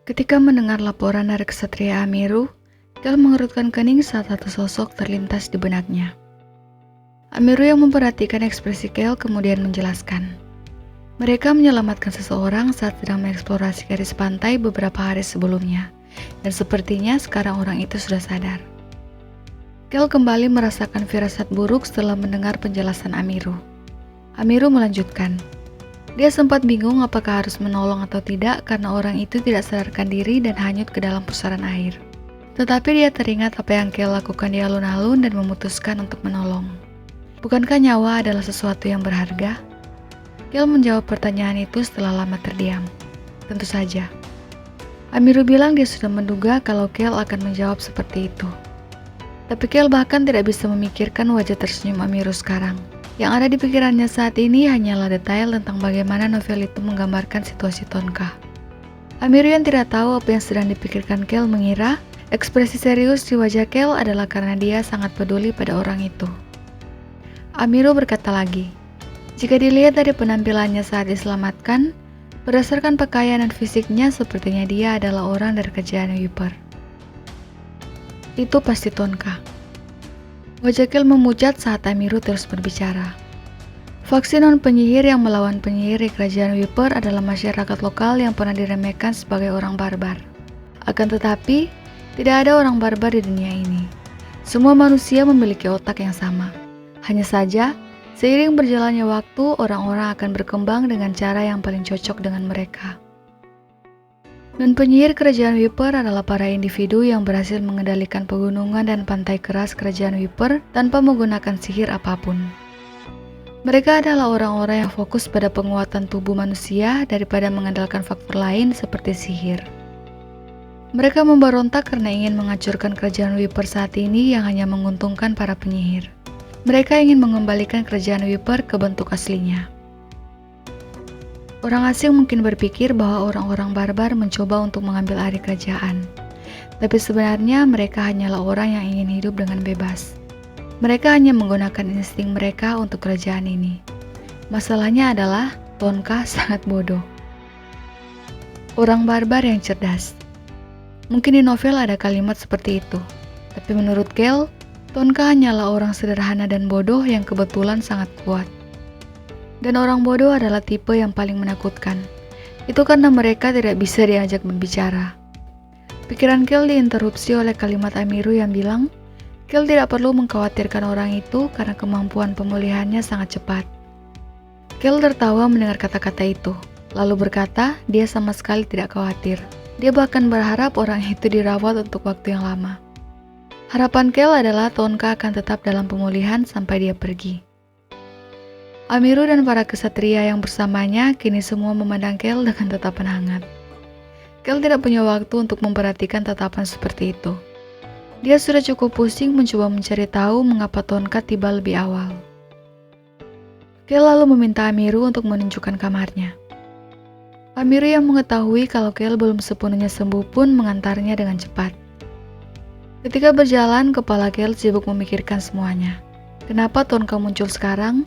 Ketika mendengar laporan dari Ksatria Amiru, Kel mengerutkan kening saat satu sosok terlintas di benaknya. Amiru yang memperhatikan ekspresi Kel kemudian menjelaskan. Mereka menyelamatkan seseorang saat sedang mengeksplorasi garis pantai beberapa hari sebelumnya, dan sepertinya sekarang orang itu sudah sadar. Kel kembali merasakan firasat buruk setelah mendengar penjelasan Amiru. Amiru melanjutkan. Dia sempat bingung apakah harus menolong atau tidak karena orang itu tidak sadarkan diri dan hanyut ke dalam pusaran air. Tetapi dia teringat apa yang Kel lakukan di alun-alun dan memutuskan untuk menolong. Bukankah nyawa adalah sesuatu yang berharga? Kel menjawab pertanyaan itu setelah lama terdiam. Tentu saja. Amiru bilang dia sudah menduga kalau Kel akan menjawab seperti itu. Tapi Kel bahkan tidak bisa memikirkan wajah tersenyum Amiru sekarang. Yang ada di pikirannya saat ini hanyalah detail tentang bagaimana novel itu menggambarkan situasi Tonka. Amiru yang tidak tahu apa yang sedang dipikirkan Kel mengira ekspresi serius di wajah Kel adalah karena dia sangat peduli pada orang itu. Amiru berkata lagi, jika dilihat dari penampilannya saat diselamatkan, berdasarkan pakaian dan fisiknya sepertinya dia adalah orang dari kerajaan Wiper. Itu pasti Tonka. Wajah Kel memucat saat Amiru terus berbicara. Faksi non-penyihir yang melawan penyihir di kerajaan Wiper adalah masyarakat lokal yang pernah diremehkan sebagai orang barbar. Akan tetapi, tidak ada orang barbar di dunia ini. Semua manusia memiliki otak yang sama. Hanya saja, seiring berjalannya waktu, orang-orang akan berkembang dengan cara yang paling cocok dengan mereka. Non-penyihir kerajaan Wiper adalah para individu yang berhasil mengendalikan pegunungan dan pantai keras kerajaan Wiper tanpa menggunakan sihir apapun. Mereka adalah orang-orang yang fokus pada penguatan tubuh manusia daripada mengandalkan faktor lain seperti sihir. Mereka memberontak karena ingin menghancurkan kerajaan Wiper saat ini yang hanya menguntungkan para penyihir. Mereka ingin mengembalikan kerajaan Wiper ke bentuk aslinya. Orang asing mungkin berpikir bahwa orang-orang barbar mencoba untuk mengambil alih kerajaan. Tapi sebenarnya mereka hanyalah orang yang ingin hidup dengan bebas. Mereka hanya menggunakan insting mereka untuk kerajaan ini. Masalahnya adalah Tonka sangat bodoh. Orang barbar yang cerdas. Mungkin di novel ada kalimat seperti itu. Tapi menurut Kel, Tonka hanyalah orang sederhana dan bodoh yang kebetulan sangat kuat. Dan orang bodoh adalah tipe yang paling menakutkan. Itu karena mereka tidak bisa diajak berbicara. Pikiran Kel diinterupsi oleh kalimat Amiru yang bilang, Kel tidak perlu mengkhawatirkan orang itu karena kemampuan pemulihannya sangat cepat. Kel tertawa mendengar kata-kata itu, lalu berkata dia sama sekali tidak khawatir. Dia bahkan berharap orang itu dirawat untuk waktu yang lama. Harapan Kel adalah Tonka akan tetap dalam pemulihan sampai dia pergi. Amiru dan para kesatria yang bersamanya kini semua memandang Kel dengan tatapan hangat. Kel tidak punya waktu untuk memperhatikan tatapan seperti itu. Dia sudah cukup pusing mencoba mencari tahu mengapa Tonka tiba lebih awal. Kel lalu meminta Amiru untuk menunjukkan kamarnya. Amiru yang mengetahui kalau Kel belum sepenuhnya sembuh pun mengantarnya dengan cepat. Ketika berjalan, kepala Kel sibuk memikirkan semuanya. Kenapa Tonka muncul sekarang?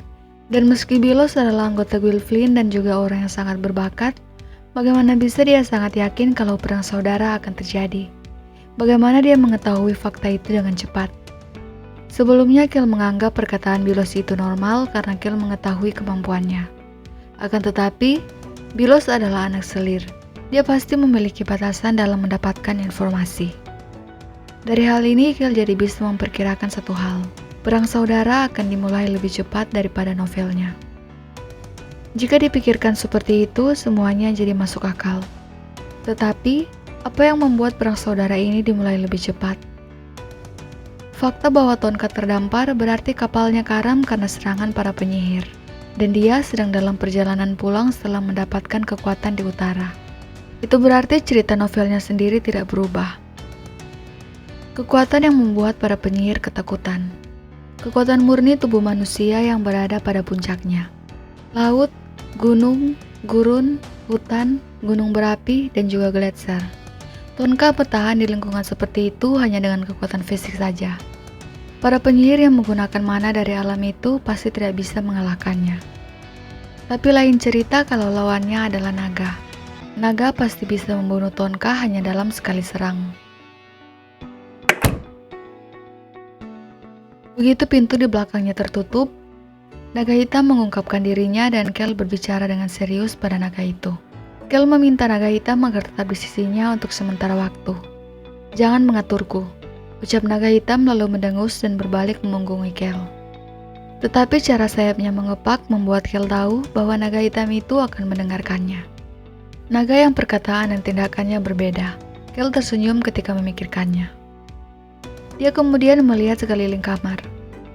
Dan meski Bilos adalah anggota Guild Flynn dan juga orang yang sangat berbakat, bagaimana bisa dia sangat yakin kalau perang saudara akan terjadi? Bagaimana dia mengetahui fakta itu dengan cepat? Sebelumnya Kel menganggap perkataan Bilos itu normal karena Kel mengetahui kemampuannya. Akan tetapi, Bilos adalah anak selir. Dia pasti memiliki batasan dalam mendapatkan informasi. Dari hal ini Kel jadi bisa memperkirakan satu hal. Perang saudara akan dimulai lebih cepat daripada novelnya. Jika dipikirkan seperti itu, semuanya jadi masuk akal. Tetapi, apa yang membuat perang saudara ini dimulai lebih cepat? Fakta bahwa Tonka terdampar berarti kapalnya karam karena serangan para penyihir. Dan dia sedang dalam perjalanan pulang setelah mendapatkan kekuatan di utara. Itu berarti cerita novelnya sendiri tidak berubah. Kekuatan yang membuat para penyihir ketakutan. Kekuatan murni tubuh manusia yang berada pada puncaknya. Laut, gunung, gurun, hutan, gunung berapi, dan juga gletser. Tonka bertahan di lingkungan seperti itu hanya dengan kekuatan fisik saja. Para penyihir yang menggunakan mana dari alam itu pasti tidak bisa mengalahkannya. Tapi lain cerita kalau lawannya adalah naga. naga pasti bisa membunuh Tonka hanya dalam sekali serang. Begitu pintu di belakangnya tertutup, naga hitam mengungkapkan dirinya dan Kel berbicara dengan serius pada naga itu. Kel meminta naga hitam agar tetap di sisinya untuk sementara waktu. "Jangan mengaturku," ucap naga hitam lalu mendengus dan berbalik memunggungi Kel. Tetapi cara sayapnya mengepak membuat Kel tahu bahwa naga hitam itu akan mendengarkannya. Naga yang perkataan dan tindakannya berbeda. Kel tersenyum ketika memikirkannya. Dia kemudian melihat sekeliling kamar.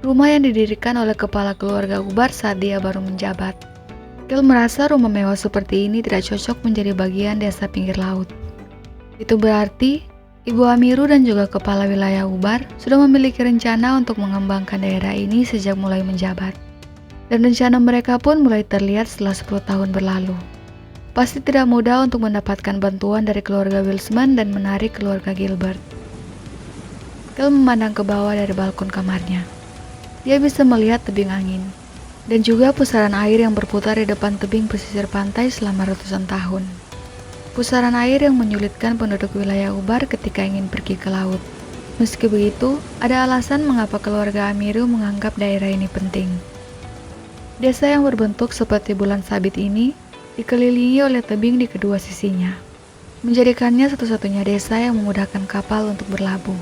Rumah yang didirikan oleh kepala keluarga Ubar saat dia baru menjabat. Kel merasa rumah mewah seperti ini tidak cocok menjadi bagian desa pinggir laut. Itu berarti Ibu Amiru dan juga kepala wilayah Ubar sudah memiliki rencana untuk mengembangkan daerah ini sejak mulai menjabat. Dan rencana mereka pun mulai terlihat setelah 10 tahun berlalu. Pasti tidak mudah untuk mendapatkan bantuan dari keluarga Wilsman dan menarik keluarga Gilbert. Kel memandang ke bawah dari balkon kamarnya. Dia bisa melihat tebing angin, dan juga pusaran air yang berputar di depan tebing pesisir pantai selama ratusan tahun. Pusaran air yang menyulitkan penduduk wilayah Ubar ketika ingin pergi ke laut. Meski begitu, ada alasan mengapa keluarga Amiru menganggap daerah ini penting. Desa yang berbentuk seperti bulan sabit ini dikelilingi oleh tebing di kedua sisinya, menjadikannya satu-satunya desa yang memudahkan kapal untuk berlabuh.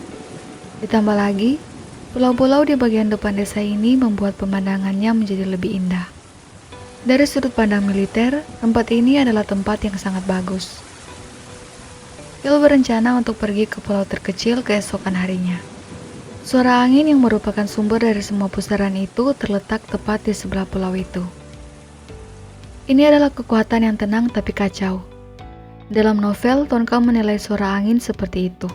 Ditambah lagi, pulau-pulau di bagian depan desa ini membuat pemandangannya menjadi lebih indah. Dari sudut pandang militer, tempat ini adalah tempat yang sangat bagus. Kel berencana untuk pergi ke pulau terkecil keesokan harinya. Suara angin yang merupakan sumber dari semua pusaran itu terletak tepat di sebelah pulau itu. Ini adalah kekuatan yang tenang tapi kacau. Dalam novel, Tonka menilai suara angin seperti itu.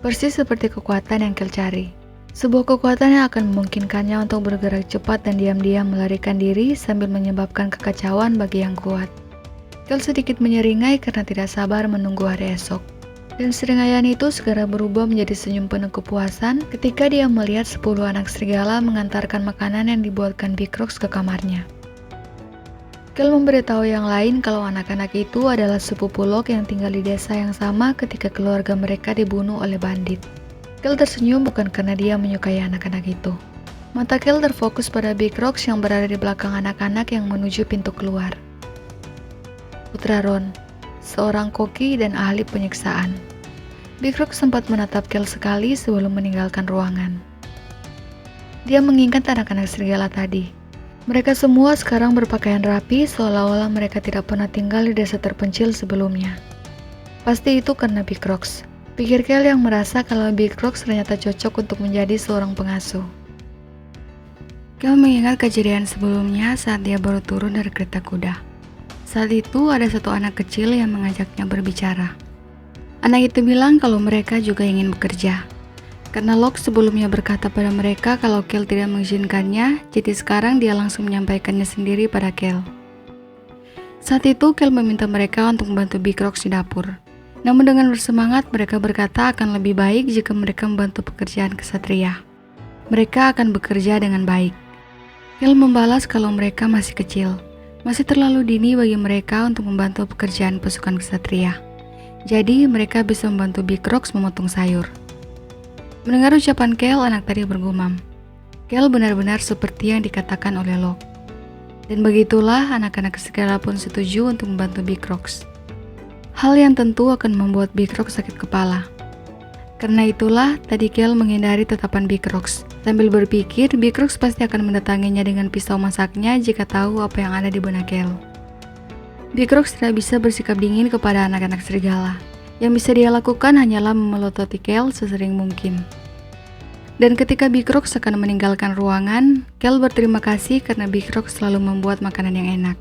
Persis seperti kekuatan yang Kel cari. Sebuah kekuatan yang akan memungkinkannya untuk bergerak cepat dan diam-diam melarikan diri sambil menyebabkan kekacauan bagi yang kuat. Kel sedikit menyeringai karena tidak sabar menunggu hari esok. Dan seringaian itu segera berubah menjadi senyum penuh kepuasan ketika dia melihat 10 anak serigala mengantarkan makanan yang dibuatkan Bikrox ke kamarnya. Kel memberitahu yang lain kalau anak-anak itu adalah sepupu Locke yang tinggal di desa yang sama ketika keluarga mereka dibunuh oleh bandit. Kel tersenyum bukan karena dia menyukai anak-anak itu. Mata Kel terfokus pada Bikrox yang berada di belakang anak-anak yang menuju pintu keluar. Putra Ron, seorang koki dan ahli penyiksaan. Bikrox sempat menatap Kel sekali sebelum meninggalkan ruangan. Dia mengingat anak-anak serigala tadi. Mereka semua sekarang berpakaian rapi seolah-olah mereka tidak pernah tinggal di desa terpencil sebelumnya. Pasti itu karena Bikrox. Pikir Kel yang merasa kalau Bikrox ternyata cocok untuk menjadi seorang pengasuh. Kel mengingat kejadian sebelumnya saat dia baru turun dari kereta kuda. Saat itu ada satu anak kecil yang mengajaknya berbicara. Anak itu bilang kalau mereka juga ingin bekerja. Karena Locke sebelumnya berkata pada mereka kalau Kel tidak mengizinkannya, jadi sekarang dia langsung menyampaikannya sendiri pada Kel. Saat itu Kel meminta mereka untuk membantu Bikrox di dapur. Namun dengan bersemangat mereka berkata akan lebih baik jika mereka membantu pekerjaan kesatria. Mereka akan bekerja dengan baik. Kel membalas kalau mereka masih kecil. Masih terlalu dini bagi mereka untuk membantu pekerjaan pasukan kesatria. Jadi mereka bisa membantu Bikrox memotong sayur. Mendengar ucapan Kel, anak tadi bergumam. Kel benar-benar seperti yang dikatakan oleh Locke. Dan begitulah anak-anak serigala pun setuju untuk membantu Bikrox. Hal yang tentu akan membuat Bikrox sakit kepala. Karena itulah tadi Kel menghindari tatapan Bikrox. Sambil berpikir, Bikrox pasti akan mendatanginya dengan pisau masaknya jika tahu apa yang ada di benak Kel. Bikrox tidak bisa bersikap dingin kepada anak-anak serigala. Yang bisa dia lakukan hanyalah memelototi Kel sesering mungkin. Dan ketika Bikrox akan meninggalkan ruangan, Kel berterima kasih karena Bikrox selalu membuat makanan yang enak.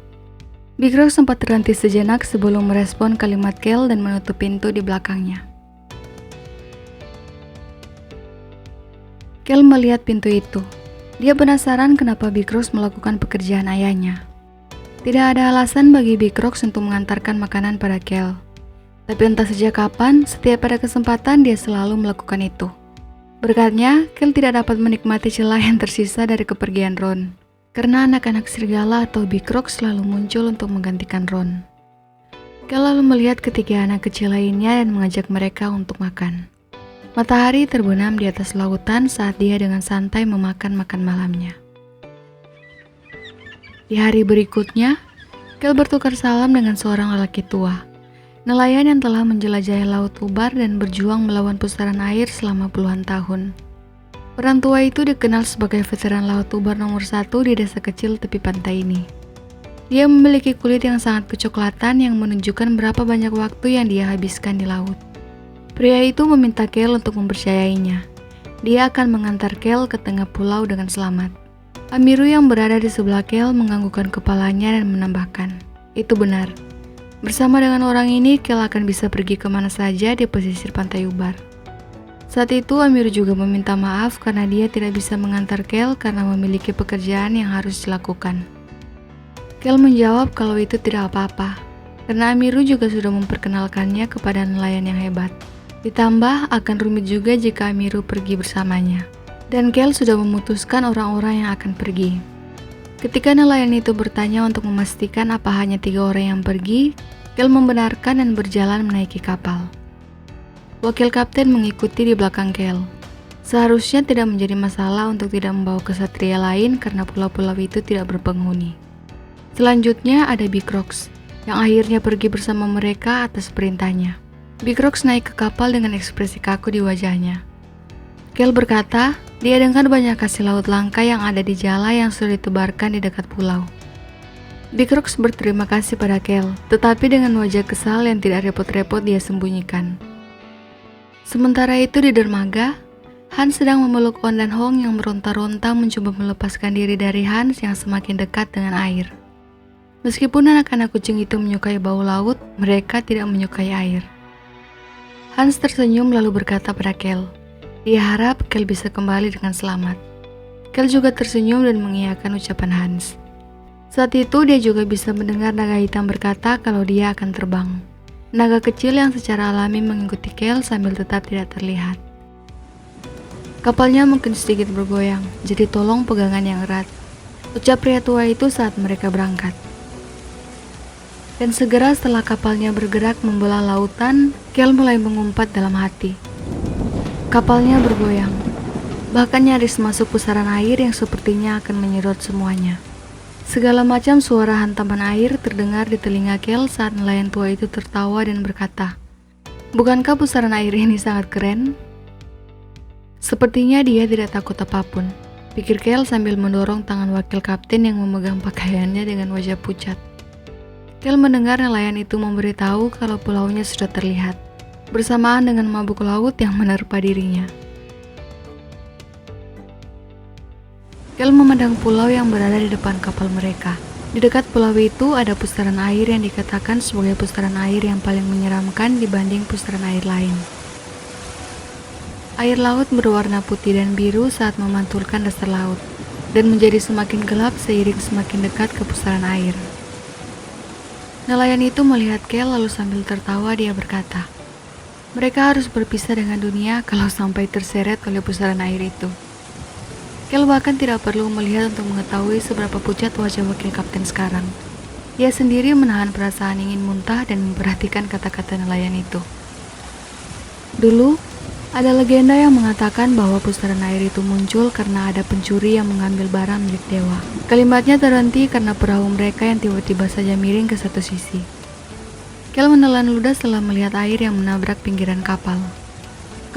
Bikrox sempat terhenti sejenak sebelum merespon kalimat Kel dan menutup pintu di belakangnya. Kel melihat pintu itu. Dia penasaran kenapa Bikrox melakukan pekerjaan ayahnya. Tidak ada alasan bagi Bikrox untuk mengantarkan makanan pada Kel. Tapi entah sejak kapan, setiap ada kesempatan dia selalu melakukan itu. Berkatnya, Kel tidak dapat menikmati celah yang tersisa dari kepergian Ron. Karena anak-anak serigala atau Bikrox selalu muncul untuk menggantikan Ron. Kel lalu melihat ketiga anak kecil lainnya dan mengajak mereka untuk makan. Matahari terbenam di atas lautan saat dia dengan santai memakan makan malamnya. Di hari berikutnya, Kel bertukar salam dengan seorang lelaki tua, nelayan yang telah menjelajahi Laut Ubar dan berjuang melawan pusaran air selama puluhan tahun. Orang tua itu dikenal sebagai veteran Laut Ubar nomor 1 di desa kecil tepi pantai ini. Dia memiliki kulit yang sangat kecoklatan yang menunjukkan berapa banyak waktu yang dia habiskan di laut. Pria itu meminta Kel untuk mempercayainya. Dia akan mengantar Kel ke tengah pulau dengan selamat. Amiru yang berada di sebelah Kel menganggukkan kepalanya dan menambahkan, "Itu benar. Bersama dengan orang ini, Kel akan bisa pergi kemana saja di pesisir pantai Ubar." Saat itu Amiru juga meminta maaf karena dia tidak bisa mengantar Kel karena memiliki pekerjaan yang harus dilakukan. Kel menjawab kalau itu tidak apa-apa, karena Amiru juga sudah memperkenalkannya kepada nelayan yang hebat. Ditambah akan rumit juga jika Amiru pergi bersamanya. Dan Kel sudah memutuskan orang-orang yang akan pergi. Ketika nelayan itu bertanya untuk memastikan apa hanya 3 orang yang pergi, Kel membenarkan dan berjalan menaiki kapal. Wakil kapten mengikuti di belakang Kel. Seharusnya tidak menjadi masalah untuk tidak membawa kesatria lain karena pulau-pulau itu tidak berpenghuni. Selanjutnya ada Bikrox, yang akhirnya pergi bersama mereka atas perintahnya. Bikrox naik ke kapal dengan ekspresi kaku di wajahnya. Kel berkata, dia dengar banyak hasil laut langka yang ada di jala yang sudah ditebarkan di dekat pulau. Bikrox berterima kasih pada Kel, tetapi dengan wajah kesal yang tidak repot-repot dia sembunyikan. Sementara itu di dermaga, Hans sedang memeluk Wan dan Hong yang meronta-ronta mencoba melepaskan diri dari Hans yang semakin dekat dengan air. Meskipun anak-anak kucing itu menyukai bau laut, mereka tidak menyukai air. Hans tersenyum lalu berkata pada Kel, dia harap Kel bisa kembali dengan selamat. Kel juga tersenyum dan mengiyakan ucapan Hans. Saat itu dia juga bisa mendengar naga hitam berkata kalau dia akan terbang. Naga kecil yang secara alami mengikuti Kel sambil tetap tidak terlihat. Kapalnya mungkin sedikit bergoyang, jadi tolong pegangan yang erat, ucap pria tua itu saat mereka berangkat. Dan segera setelah kapalnya bergerak membelah lautan, Kel mulai mengumpat dalam hati. Kapalnya bergoyang, bahkan nyaris masuk pusaran air yang sepertinya akan menyedot semuanya. Segala macam suara hantaman air terdengar di telinga Kel saat nelayan tua itu tertawa dan berkata, "Bukankah pusaran air ini sangat keren?" Sepertinya dia tidak takut apapun, pikir Kel sambil mendorong tangan wakil kapten yang memegang pakaiannya dengan wajah pucat. Kel mendengar nelayan itu memberitahu kalau pulaunya sudah terlihat, bersamaan dengan mabuk laut yang menerpa dirinya. Kel memandang pulau yang berada di depan kapal mereka. Di dekat pulau itu ada pusaran air yang dikatakan sebagai pusaran air yang paling menyeramkan dibanding pusaran air lain. Air laut berwarna putih dan biru saat memantulkan dasar laut, dan menjadi semakin gelap seiring semakin dekat ke pusaran air. Nelayan itu melihat Kel lalu sambil tertawa dia berkata, mereka harus berpisah dengan dunia kalau sampai terseret oleh pusaran air itu. Kel bahkan tidak perlu melihat untuk mengetahui seberapa pucat wajah wakil kapten sekarang. Dia sendiri menahan perasaan ingin muntah dan memperhatikan kata-kata nelayan itu. Dulu, ada legenda yang mengatakan bahwa pusaran air itu muncul karena ada pencuri yang mengambil barang milik dewa. Kalimatnya terhenti karena perahu mereka yang tiba-tiba saja miring ke satu sisi. Kel menelan ludah setelah melihat air yang menabrak pinggiran kapal.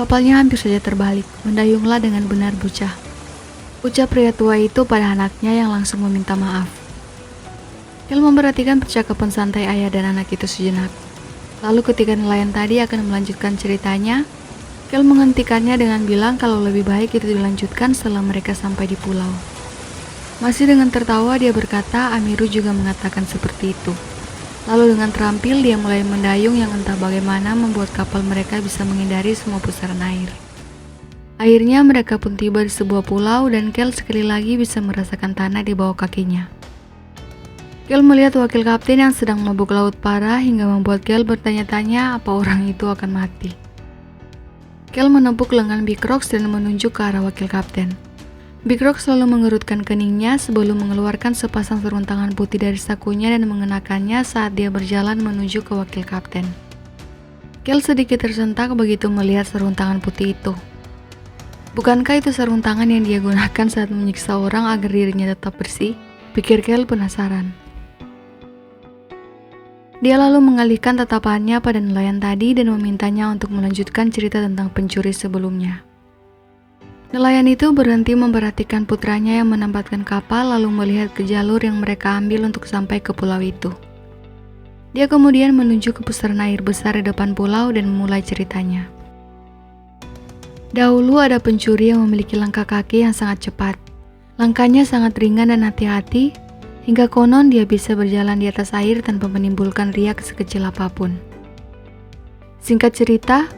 Kapalnya hampir saja terbalik, mendayunglah dengan benar bocah, ucap pria tua itu pada anaknya yang langsung meminta maaf. Kel memperhatikan percakapan santai ayah dan anak itu sejenak. Lalu ketika nelayan tadi akan melanjutkan ceritanya, Kel menghentikannya dengan bilang kalau lebih baik itu dilanjutkan setelah mereka sampai di pulau. Masih dengan tertawa dia berkata Amiru juga mengatakan seperti itu. Lalu dengan terampil dia mulai mendayung yang entah bagaimana membuat kapal mereka bisa menghindari semua pusaran air. Akhirnya mereka pun tiba di sebuah pulau dan Kel sekali lagi bisa merasakan tanah di bawah kakinya. Kel melihat wakil kapten yang sedang mabuk laut parah hingga membuat Kel bertanya-tanya apa orang itu akan mati. Kel menepuk lengan Bikrox dan menunjuk ke arah wakil kapten. Big Rock selalu mengerutkan keningnya sebelum mengeluarkan sepasang sarung tangan putih dari sakunya dan mengenakannya saat dia berjalan menuju ke wakil kapten. Kel sedikit tersentak begitu melihat sarung tangan putih itu. Bukankah itu sarung tangan yang dia gunakan saat menyiksa orang agar dirinya tetap bersih? Pikir Kel penasaran. Dia lalu mengalihkan tatapannya pada nelayan tadi dan memintanya untuk melanjutkan cerita tentang pencuri sebelumnya. Nelayan itu berhenti memperhatikan putranya yang menempatkan kapal lalu melihat ke jalur yang mereka ambil untuk sampai ke pulau itu. Dia kemudian menuju ke pusaran air besar di depan pulau dan memulai ceritanya. Dahulu ada pencuri yang memiliki langkah kaki yang sangat cepat. Langkahnya sangat ringan dan hati-hati, hingga konon dia bisa berjalan di atas air tanpa menimbulkan riak sekecil apapun. Singkat cerita,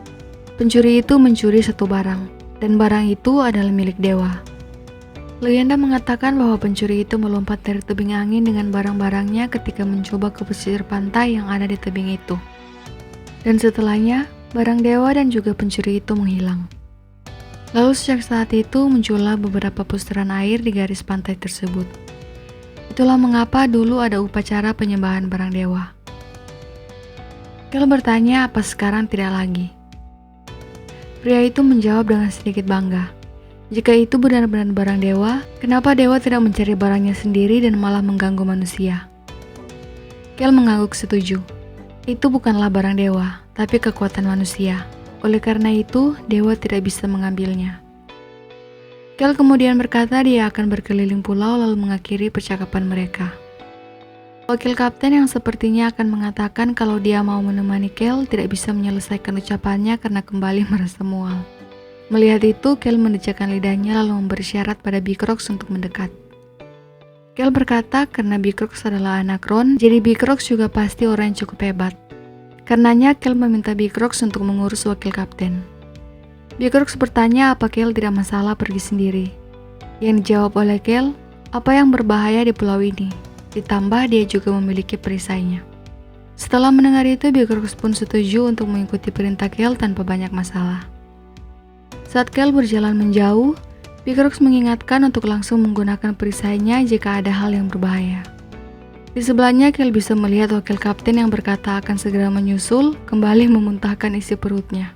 pencuri itu mencuri satu barang. Dan barang itu adalah milik dewa. Legenda mengatakan bahwa pencuri itu melompat dari tebing angin dengan barang-barangnya ketika mencoba ke pesisir pantai yang ada di tebing itu. Dan setelahnya, barang dewa dan juga pencuri itu menghilang. Lalu sejak saat itu muncullah beberapa pusaran air di garis pantai tersebut. Itulah mengapa dulu ada upacara penyembahan barang dewa. Kel bertanya apa sekarang tidak lagi. Pria itu menjawab dengan sedikit bangga. Jika itu benar-benar barang dewa, kenapa dewa tidak mencari barangnya sendiri dan malah mengganggu manusia? Kel mengangguk setuju. Itu bukanlah barang dewa, tapi kekuatan manusia. Oleh karena itu, dewa tidak bisa mengambilnya. Kel kemudian berkata dia akan berkeliling pulau lalu mengakhiri percakapan mereka. Wakil kapten yang sepertinya akan mengatakan kalau dia mau menemani Kel tidak bisa menyelesaikan ucapannya karena kembali merasa mual. Melihat itu, Kel mendejakkan lidahnya lalu memberi syarat pada Big Rock untuk mendekat. Kel berkata karena Big Rock adalah anak Ron, jadi Big Rock juga pasti orang yang cukup hebat. Karenanya Kel meminta Big Rock untuk mengurus wakil kapten. Big Rock bertanya apa Kel tidak masalah pergi sendiri. Yang dijawab oleh Kel, apa yang berbahaya di pulau ini? Ditambah dia juga memiliki perisainya. Setelah mendengar itu, Big Rock pun setuju untuk mengikuti perintah Kel tanpa banyak masalah. Saat Kel berjalan menjauh, Big Rock mengingatkan untuk langsung menggunakan perisainya jika ada hal yang berbahaya. Di sebelahnya, Kel bisa melihat wakil kapten yang berkata akan segera menyusul, kembali memuntahkan isi perutnya.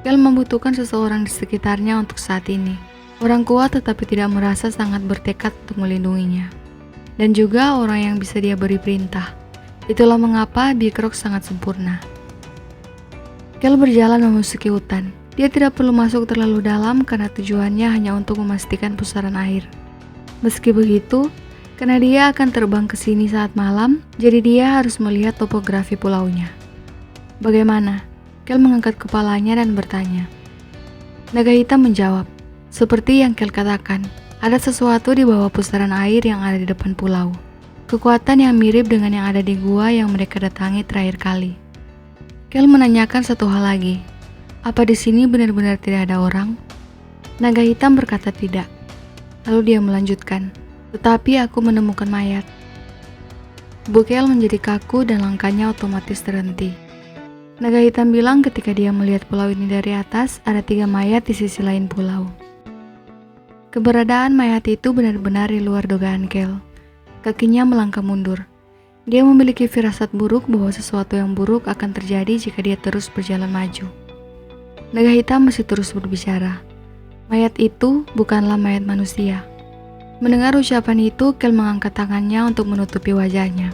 Kel membutuhkan seseorang di sekitarnya untuk saat ini. Orang kuat tetapi tidak merasa sangat bertekad untuk melindunginya. Dan juga orang yang bisa dia beri perintah. Itulah mengapa Big Rock sangat sempurna. Kel berjalan memasuki hutan. Dia tidak perlu masuk terlalu dalam karena tujuannya hanya untuk memastikan pusaran air. Meski begitu, karena dia akan terbang ke sini saat malam, jadi dia harus melihat topografi pulaunya. Bagaimana? Kel mengangkat kepalanya dan bertanya. Naga hitam menjawab, seperti yang Kel katakan. Ada sesuatu di bawah pusaran air yang ada di depan pulau. Kekuatan yang mirip dengan yang ada di gua yang mereka datangi terakhir kali. Kel menanyakan satu hal lagi. Apa di sini benar-benar tidak ada orang? Naga hitam berkata tidak. Lalu dia melanjutkan. Tetapi aku menemukan mayat. Tubuh Kel menjadi kaku dan langkahnya otomatis terhenti. Naga hitam bilang ketika dia melihat pulau ini dari atas, ada 3 mayat di sisi lain pulau. Keberadaan mayat itu benar-benar di luar dugaan Kel. Kakinya melangkah mundur. Dia memiliki firasat buruk bahwa sesuatu yang buruk akan terjadi jika dia terus berjalan maju. Naga hitam masih terus berbicara. Mayat itu bukanlah mayat manusia. Mendengar ucapan itu, Kel mengangkat tangannya untuk menutupi wajahnya.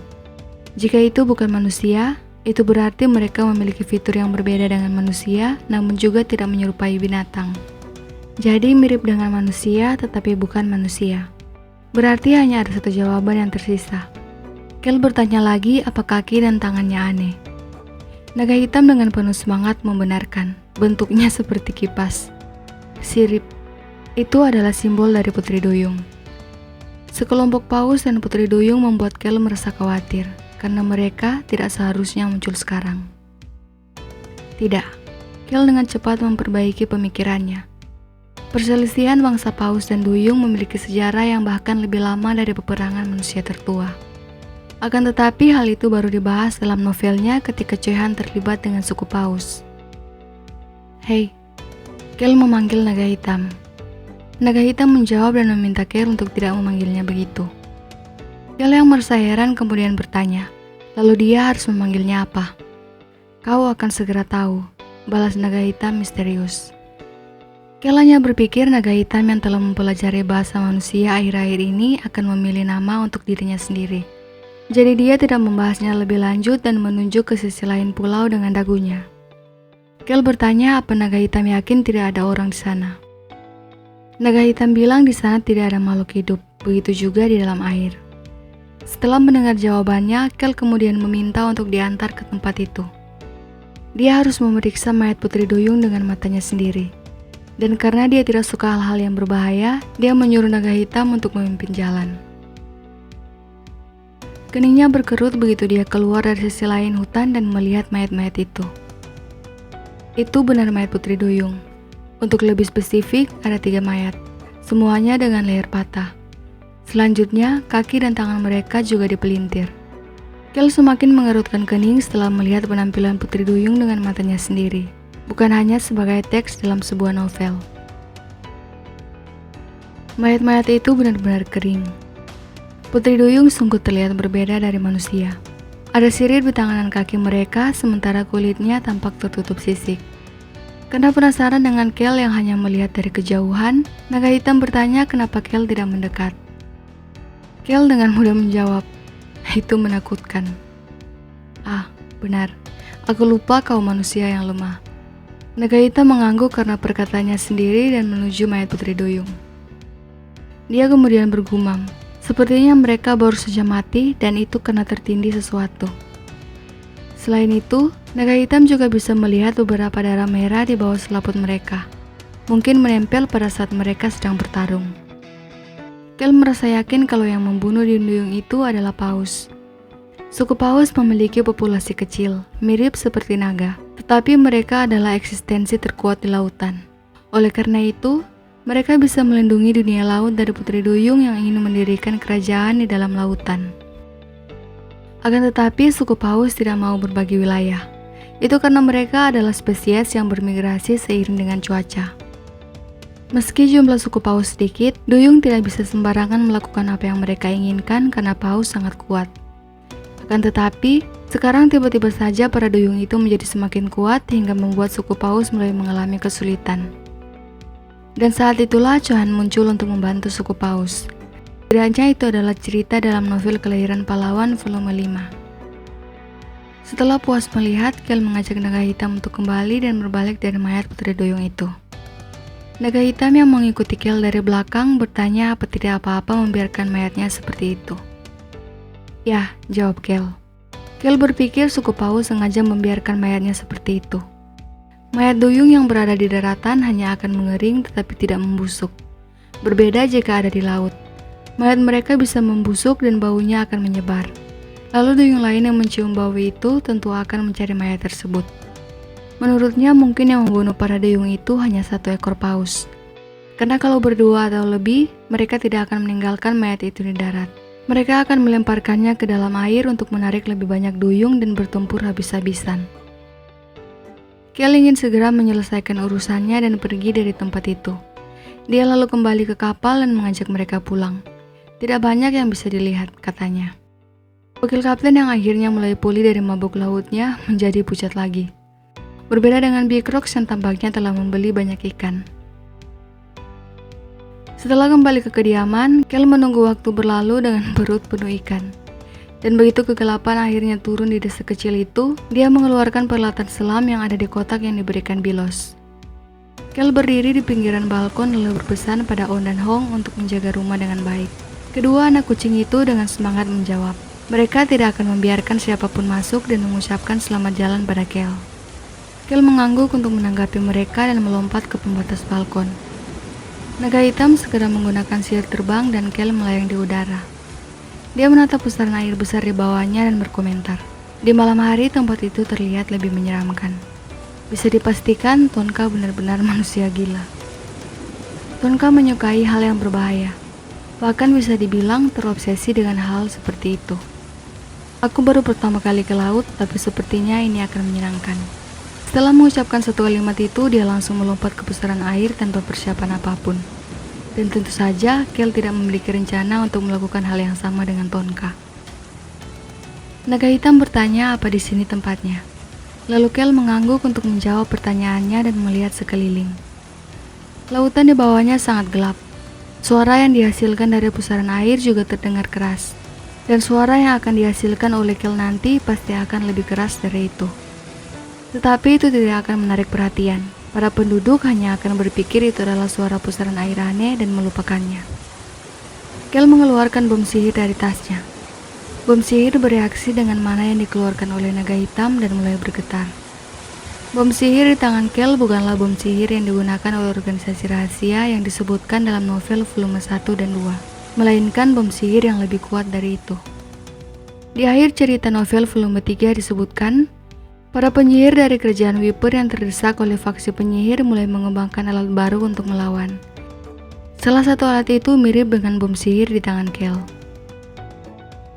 Jika itu bukan manusia, itu berarti mereka memiliki fitur yang berbeda dengan manusia, namun juga tidak menyerupai binatang. Jadi mirip dengan manusia tetapi bukan manusia. Berarti hanya ada satu jawaban yang tersisa. Kel bertanya lagi apa kaki dan tangannya aneh. Naga hitam dengan penuh semangat membenarkan. Bentuknya seperti kipas. Sirip. Itu adalah simbol dari Putri Duyung. Sekelompok paus dan Putri Duyung membuat Kel merasa khawatir karena mereka tidak seharusnya muncul sekarang. Tidak. Kel dengan cepat memperbaiki pemikirannya. Perselisihan bangsa paus dan duyung memiliki sejarah yang bahkan lebih lama dari peperangan manusia tertua. Akan tetapi hal itu baru dibahas dalam novelnya ketika Choi-han terlibat dengan suku paus. Hei, Kel memanggil naga hitam. Naga hitam menjawab dan meminta Kel untuk tidak memanggilnya begitu. Kel yang merasa heran kemudian bertanya, lalu dia harus memanggilnya apa? Kau akan segera tahu, balas naga hitam misterius. Kel hanya berpikir naga hitam yang telah mempelajari bahasa manusia akhir-akhir ini akan memilih nama untuk dirinya sendiri. Jadi dia tidak membahasnya lebih lanjut dan menunjuk ke sisi lain pulau dengan dagunya. Kel bertanya apa naga hitam yakin tidak ada orang di sana. Naga hitam bilang di sana tidak ada makhluk hidup, begitu juga di dalam air. Setelah mendengar jawabannya, Kel kemudian meminta untuk diantar ke tempat itu. Dia harus memeriksa mayat Putri Duyung dengan matanya sendiri. Dan karena dia tidak suka hal-hal yang berbahaya, dia menyuruh naga hitam untuk memimpin jalan. Keningnya berkerut begitu dia keluar dari sisi lain hutan dan melihat mayat-mayat itu. Itu benar mayat Putri Duyung. Untuk lebih spesifik, ada 3 mayat, semuanya dengan leher patah. Selanjutnya, kaki dan tangan mereka juga dipelintir. Kel semakin mengerutkan kening setelah melihat penampilan Putri Duyung dengan matanya sendiri, bukan hanya sebagai teks dalam sebuah novel. Mayat-mayat itu benar-benar kering. Putri Duyung sungguh terlihat berbeda dari manusia. Ada sirip di tangan dan kaki mereka, sementara kulitnya tampak tertutup sisik. Karena penasaran dengan Kel yang hanya melihat dari kejauhan, naga hitam bertanya kenapa Kel tidak mendekat. Kel dengan mudah menjawab, itu menakutkan. Ah, benar. Aku lupa kau manusia yang lemah. Naga hitam mengangguk karena perkataannya sendiri dan menuju mayat Putri Duyung. Dia kemudian bergumam, sepertinya mereka baru saja mati dan itu karena tertindih sesuatu. Selain itu, naga hitam juga bisa melihat beberapa darah merah di bawah selaput mereka. Mungkin menempel pada saat mereka sedang bertarung. Kel merasa yakin kalau yang membunuh duyung itu adalah paus. Suku paus memiliki populasi kecil, mirip seperti naga, tetapi mereka adalah eksistensi terkuat di lautan. Oleh karena itu, mereka bisa melindungi dunia laut dari Putri Duyung yang ingin mendirikan kerajaan di dalam lautan. Akan tetapi, suku paus tidak mau berbagi wilayah. Itu karena mereka adalah spesies yang bermigrasi seiring dengan cuaca. Meski jumlah suku paus sedikit, duyung tidak bisa sembarangan melakukan apa yang mereka inginkan karena paus sangat kuat. Akan tetapi, sekarang tiba-tiba saja para duyung itu menjadi semakin kuat hingga membuat suku paus mulai mengalami kesulitan. Dan saat itulah Chohan muncul untuk membantu suku paus. Setidaknya itu adalah cerita dalam novel Kelahiran Pahlawan volume 5. Setelah puas melihat, Kel mengajak naga hitam untuk kembali dan berbalik dari mayat Putri Duyung itu. Naga hitam yang mengikuti Kel dari belakang bertanya apa tidak apa-apa membiarkan mayatnya seperti itu. Ya, jawab Kel. Kel berpikir suku paus sengaja membiarkan mayatnya seperti itu. Mayat duyung yang berada di daratan hanya akan mengering tetapi tidak membusuk. Berbeda jika ada di laut. Mayat mereka bisa membusuk dan baunya akan menyebar. Lalu duyung lain yang mencium bau itu tentu akan mencari mayat tersebut. Menurutnya mungkin yang membunuh para duyung itu hanya 1 ekor paus. Karena kalau berdua atau lebih, mereka tidak akan meninggalkan mayat itu di darat. Mereka akan melemparkannya ke dalam air untuk menarik lebih banyak duyung dan bertempur habis-habisan. Kel ingin segera menyelesaikan urusannya dan pergi dari tempat itu. Dia lalu kembali ke kapal dan mengajak mereka pulang. Tidak banyak yang bisa dilihat, katanya. Wakil kapten yang akhirnya mulai pulih dari mabuk lautnya menjadi pucat lagi. Berbeda dengan Big Rocks yang tampaknya telah membeli banyak ikan. Setelah kembali ke kediaman, Kel menunggu waktu berlalu dengan perut penuh ikan. Dan begitu kegelapan akhirnya turun di desa kecil itu, dia mengeluarkan peralatan selam yang ada di kotak yang diberikan Bilos. Kel berdiri di pinggiran balkon lalu berpesan pada On dan Hong untuk menjaga rumah dengan baik. Kedua anak kucing itu dengan semangat menjawab. Mereka tidak akan membiarkan siapapun masuk dan mengucapkan selamat jalan pada Kel. Kel mengangguk untuk menanggapi mereka dan melompat ke pembatas balkon. Naga hitam segera menggunakan sihir terbang dan Kel melayang di udara. Dia menatap pusaran air besar di bawahnya dan berkomentar. Di malam hari tempat itu terlihat lebih menyeramkan. Bisa dipastikan Tonka benar-benar manusia gila. Tonka menyukai hal yang berbahaya. Bahkan bisa dibilang terobsesi dengan hal seperti itu. Aku baru pertama kali ke laut, tapi sepertinya ini akan menyenangkan. Setelah mengucapkan 1 kalimat itu, dia langsung melompat ke pusaran air tanpa persiapan apapun. Dan tentu saja, Kel tidak memiliki rencana untuk melakukan hal yang sama dengan Tonka. Naga hitam bertanya apa di sini tempatnya. Lalu Kel mengangguk untuk menjawab pertanyaannya dan melihat sekeliling. Lautan di bawahnya sangat gelap. Suara yang dihasilkan dari pusaran air juga terdengar keras. Dan suara yang akan dihasilkan oleh Kel nanti pasti akan lebih keras dari itu. Tetapi itu tidak akan menarik perhatian. Para penduduk hanya akan berpikir itu adalah suara pusaran air aneh dan melupakannya. Kel mengeluarkan bom sihir dari tasnya. Bom sihir bereaksi dengan mana yang dikeluarkan oleh naga hitam dan mulai bergetar. Bom sihir di tangan Kel bukanlah bom sihir yang digunakan oleh organisasi rahasia yang disebutkan dalam novel volume 1 dan 2, melainkan bom sihir yang lebih kuat dari itu. Di akhir cerita novel volume 3 disebutkan, para penyihir dari kerajaan Wiper yang terdesak oleh faksi penyihir mulai mengembangkan alat baru untuk melawan. Salah satu alat itu mirip dengan bom sihir di tangan Kel.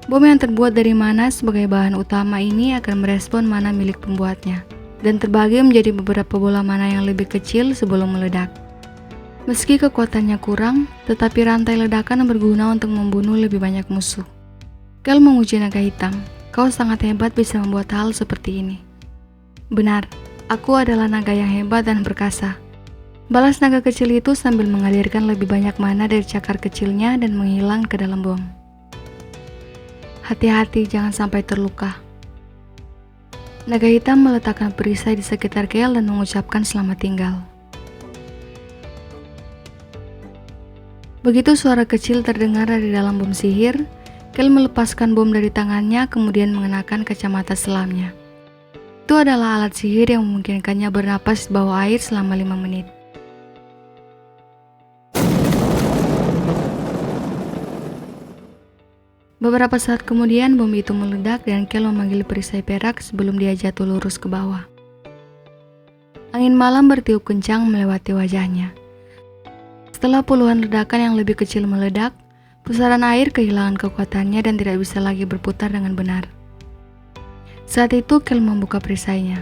Bom yang terbuat dari mana sebagai bahan utama ini akan merespon mana milik pembuatnya, dan terbagi menjadi beberapa bola mana yang lebih kecil sebelum meledak. Meski kekuatannya kurang, tetapi rantai ledakan berguna untuk membunuh lebih banyak musuh. Kel menguji naga hitam, "Kau sangat hebat bisa membuat hal seperti ini." "Benar, aku adalah naga yang hebat dan perkasa," balas naga kecil itu sambil mengalirkan lebih banyak mana dari cakar kecilnya dan menghilang ke dalam bom. "Hati-hati jangan sampai terluka." Naga hitam meletakkan perisai di sekitar Kel dan mengucapkan selamat tinggal. Begitu suara kecil terdengar dari dalam bom sihir, Kel melepaskan bom dari tangannya kemudian mengenakan kacamata selamnya. Itu adalah alat sihir yang memungkinkannya bernapas di bawah air selama 5 menit. Beberapa saat kemudian bom itu meledak dan Kel memanggil perisai perak sebelum dia jatuh lurus ke bawah. Angin malam bertiup kencang melewati wajahnya. Setelah puluhan ledakan yang lebih kecil meledak, pusaran air kehilangan kekuatannya dan tidak bisa lagi berputar dengan benar. Saat itu Kel membuka perisainya.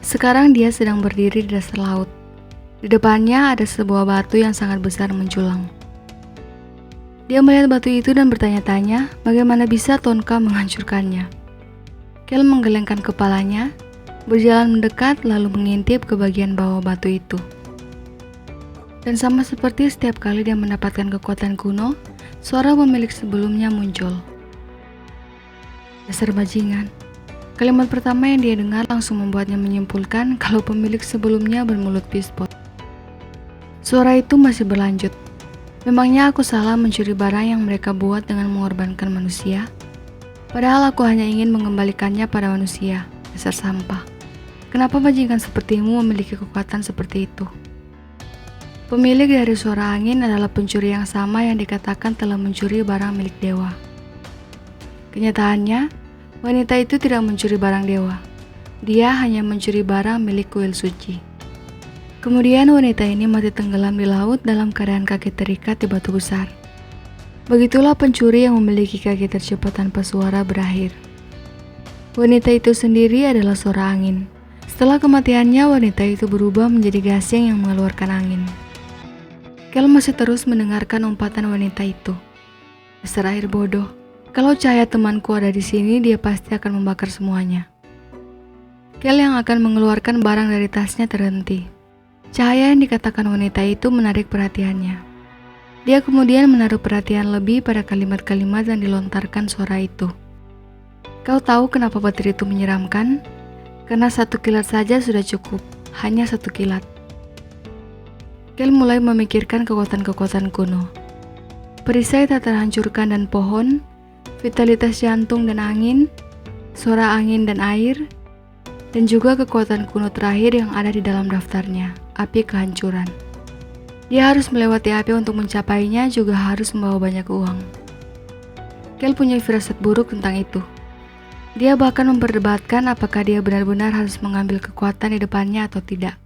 Sekarang dia sedang berdiri di dasar laut. Di depannya ada sebuah batu yang sangat besar menjulang. Dia melihat batu itu dan bertanya-tanya bagaimana bisa Tonka menghancurkannya. Kel menggelengkan kepalanya, berjalan mendekat lalu mengintip ke bagian bawah batu itu. Dan sama seperti setiap kali dia mendapatkan kekuatan kuno, suara pemilik sebelumnya muncul. "Dasar bajingan." Kalimat pertama yang dia dengar langsung membuatnya menyimpulkan kalau pemilik sebelumnya bermulut pispot. Suara itu masih berlanjut. "Memangnya aku salah mencuri barang yang mereka buat dengan mengorbankan manusia? Padahal aku hanya ingin mengembalikannya pada manusia. Dasar sampah. Kenapa bajingan sepertimu memiliki kekuatan seperti itu?" Pemilik dari suara angin adalah pencuri yang sama yang dikatakan telah mencuri barang milik dewa. Kenyataannya, wanita itu tidak mencuri barang dewa. Dia hanya mencuri barang milik kuil suci. Kemudian wanita ini mati tenggelam di laut dalam keadaan kaki terikat di batu besar. Begitulah pencuri yang memiliki kaki tercepat tanpa suara berakhir. Wanita itu sendiri adalah suara angin. Setelah kematiannya, wanita itu berubah menjadi gasing yang mengeluarkan angin. Kel masih terus mendengarkan umpatan wanita itu. "Dasar air bodoh. Kalau cahaya temanku ada di sini, dia pasti akan membakar semuanya." Kel yang akan mengeluarkan barang dari tasnya terhenti. Cahaya yang dikatakan wanita itu menarik perhatiannya. Dia kemudian menaruh perhatian lebih pada kalimat-kalimat yang dilontarkan suara itu. "Kau tahu kenapa petir itu menyeramkan? Karena satu kilat saja sudah cukup, hanya satu kilat." Kel mulai memikirkan kekuatan-kekuatan kuno. Perisai tak terhancurkan dan pohon, vitalitas jantung dan angin, suara angin dan air, dan juga kekuatan kuno terakhir yang ada di dalam daftarnya, api kehancuran. Dia harus melewati api untuk mencapainya, juga harus membawa banyak uang. Kel punya firasat buruk tentang itu. Dia bahkan memperdebatkan apakah dia benar-benar harus mengambil kekuatan di depannya atau tidak.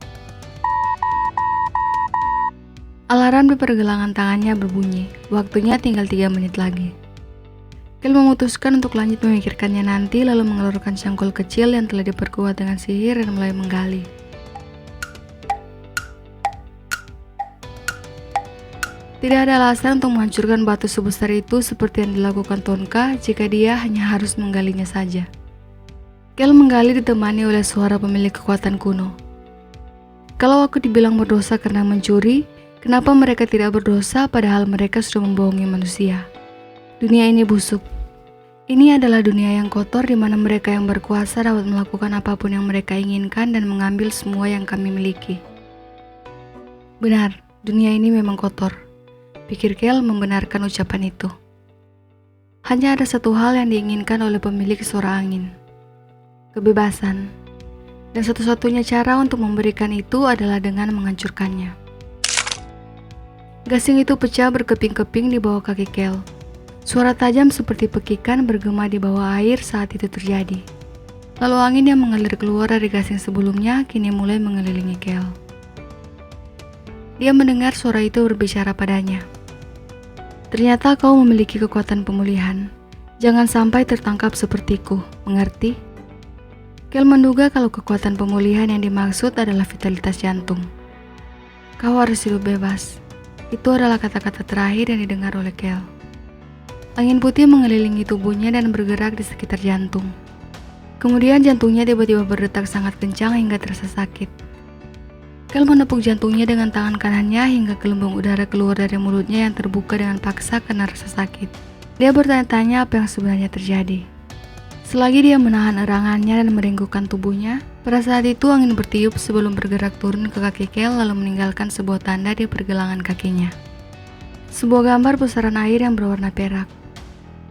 Alarm di pergelangan tangannya berbunyi. Waktunya tinggal 3 menit lagi. Kel memutuskan untuk lanjut memikirkannya nanti, lalu mengeluarkan cangkul kecil yang telah diperkuat dengan sihir dan mulai menggali. Tidak ada alasan untuk menghancurkan batu sebesar itu seperti yang dilakukan Tonka jika dia hanya harus menggalinya saja. Kel menggali ditemani oleh suara pemilik kekuatan kuno. Kalau aku dibilang berdosa karena mencuri, kenapa mereka tidak berdosa padahal mereka sudah membohongi manusia? Dunia ini busuk. Ini adalah dunia yang kotor di mana mereka yang berkuasa dapat melakukan apapun yang mereka inginkan dan mengambil semua yang kami miliki. Benar, dunia ini memang kotor. Pikir Kel membenarkan ucapan itu. Hanya ada satu hal yang diinginkan oleh pemilik suara angin. Kebebasan. Dan satu-satunya cara untuk memberikan itu adalah dengan menghancurkannya. Gasing itu pecah berkeping-keping di bawah kaki Kel. Suara tajam seperti pekikan bergema di bawah air saat itu terjadi. Lalu angin yang mengalir keluar dari gasing sebelumnya kini mulai mengelilingi Kel. Dia mendengar suara itu berbicara padanya. Ternyata kau memiliki kekuatan pemulihan. Jangan sampai tertangkap sepertiku, mengerti? Kel menduga kalau kekuatan pemulihan yang dimaksud adalah vitalitas jantung. Kau harus hidup bebas. Itu adalah kata-kata terakhir yang didengar oleh Kel. Angin putih mengelilingi tubuhnya dan bergerak di sekitar jantung. Kemudian jantungnya tiba-tiba berdetak sangat kencang hingga terasa sakit. Kel menepuk jantungnya dengan tangan kanannya hingga gelembung udara keluar dari mulutnya yang terbuka dengan paksa karena rasa sakit. Dia bertanya-tanya apa yang sebenarnya terjadi. Selagi dia menahan erangannya dan meringkukkan tubuhnya, pada saat itu angin bertiup sebelum bergerak turun ke kaki Kel lalu meninggalkan sebuah tanda di pergelangan kakinya. Sebuah gambar pusaran air yang berwarna perak.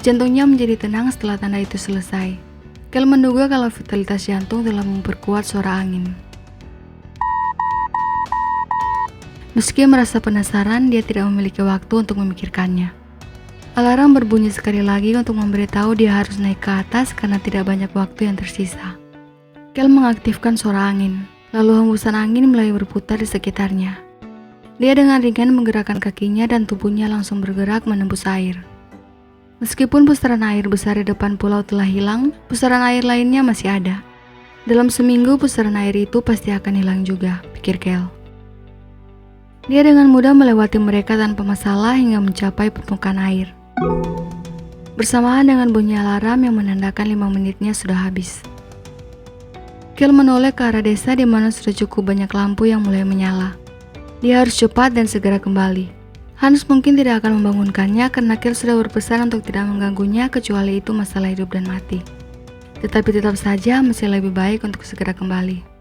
Jantungnya menjadi tenang setelah tanda itu selesai. Kel menduga kalau vitalitas jantung telah memperkuat suara angin. Meski merasa penasaran, dia tidak memiliki waktu untuk memikirkannya. Alarm berbunyi sekali lagi untuk memberitahu dia harus naik ke atas karena tidak banyak waktu yang tersisa. Kel mengaktifkan suara angin, lalu hembusan angin mulai berputar di sekitarnya. Dia dengan ringan menggerakkan kakinya dan tubuhnya langsung bergerak menembus air. Meskipun pusaran air besar di depan pulau telah hilang, pusaran air lainnya masih ada. Dalam seminggu pusaran air itu pasti akan hilang juga, pikir Kel. Dia dengan mudah melewati mereka tanpa masalah hingga mencapai permukaan air. Bersamaan dengan bunyi alarm yang menandakan 5 menitnya sudah habis. Kel menoleh ke arah desa di mana sudah cukup banyak lampu yang mulai menyala. Dia harus cepat dan segera kembali. Hans mungkin tidak akan membangunkannya karena Kel sudah berpesan untuk tidak mengganggunya kecuali itu masalah hidup dan mati. Tetapi tetap saja masih lebih baik untuk segera kembali.